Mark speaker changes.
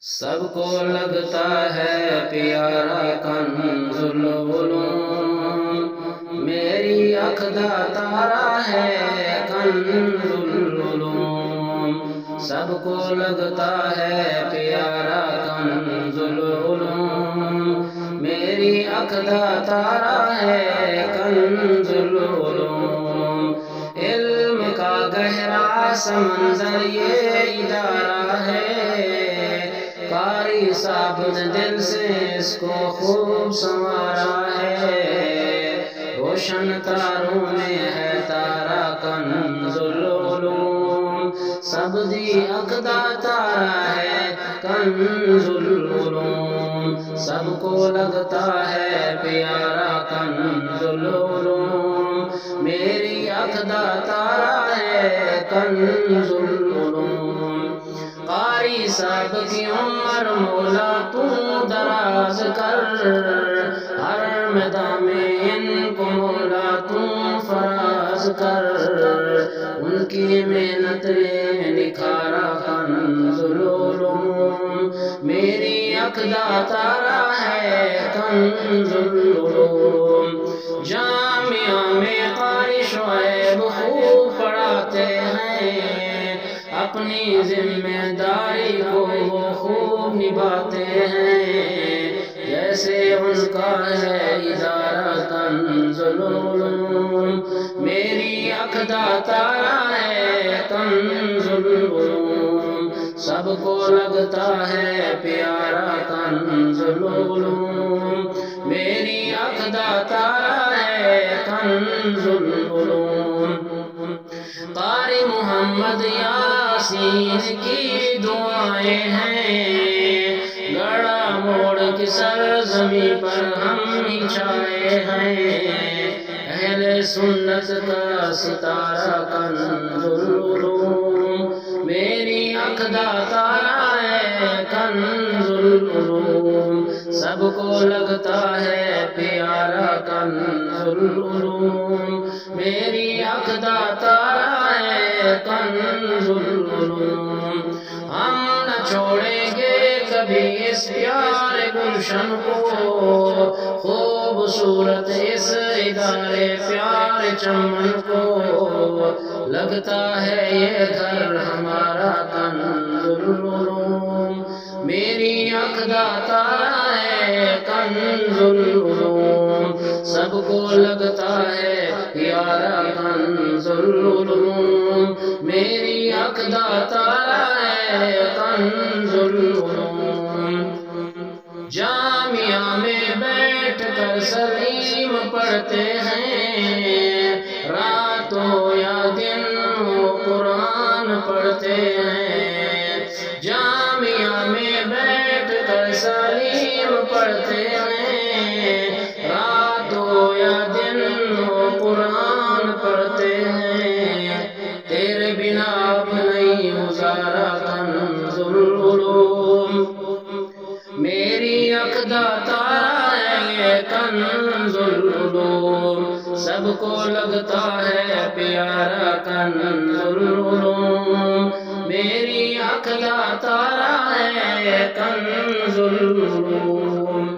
Speaker 1: سب کو لگتا ہے پیارا کنز العلوم، میری عقدہ تارا ہے کنز العلوم، سب کو لگتا ہے پیارا کنز العلوم، میری عقدہ تارا ہے کنز العلوم، علم کا گہرا سمندر یہ ادارہ ہے، قاری صاحب نے دل سے اس کو خوب سنوارا ہے، روشن تاروں میں ہے تارا کنز العلوم، سبزی عقدہ تارا ہے کنز العلوم، سب کو لگتا ہے پیارا کنز العلوم، میری عقدہ تارا ہے کنز العلوم، قاری صاحب کی عمر مولا تو دراز کر، ہر میدان میں ان کو مولا تو فراز کر، ان کی محنت نے نکھارا کنز العلوم، میری عقدہ تارا ہے کنز العلوم، جامعہ میں قاری شعیب خوب پڑھاتے ہیں، اپنی ذمہ داری کو وہ خوب نبھاتے ہیں، جیسے ان کا ہے ادارہ کنز العلوم، میری عقدہ تارا ہے کنز العلوم، سب کو لگتا ہے پیارا کنز العلوم، میری عقدہ تارا ہے کنز العلوم، قاری محمد یاسین کی دعائیں ہیں، گڑھا موڑ کی سرزمین پر ہم ہی چھائے ہیں، اہل سنت کا ستارہ کنز العلوم، میری عقدہ تارا ہے کنز العلوم، سب کو لگتا ہے پیارا کنز العلوم، میری عقدہ تارا ہے کنز العلوم، ہم نہ چھوڑیں گے کبھی اس پیارے گلشن کو، خوبصورت اس ادارے پیارے چمن کو، لگتا ہے یہ گھر ہمارا کنز العلوم، میری عقدہ تارا ہے کنز العلوم، سب کو لگتا ہے پیارا کنز العلوم، میری عقدہ تارا ہے کنز العلوم، جامعہ میں بیٹھ کر سلیم پڑھتے ہیں، راتوں یا دن وہ قرآن پڑھتے ہیں، جامعہ میں بیٹھ کر سلیم پڑھتے ہیں، راتوں یا دن وہ قرآن پڑھتے ہیں، تیرے بنا اب نہیں گزارا کنز العلوم، میری عقدہ تارا ہے کنز العلوم، سب کو لگتا ہے پیارا کنز العلوم، میری عقدہ تارا ہے کنز العلوم۔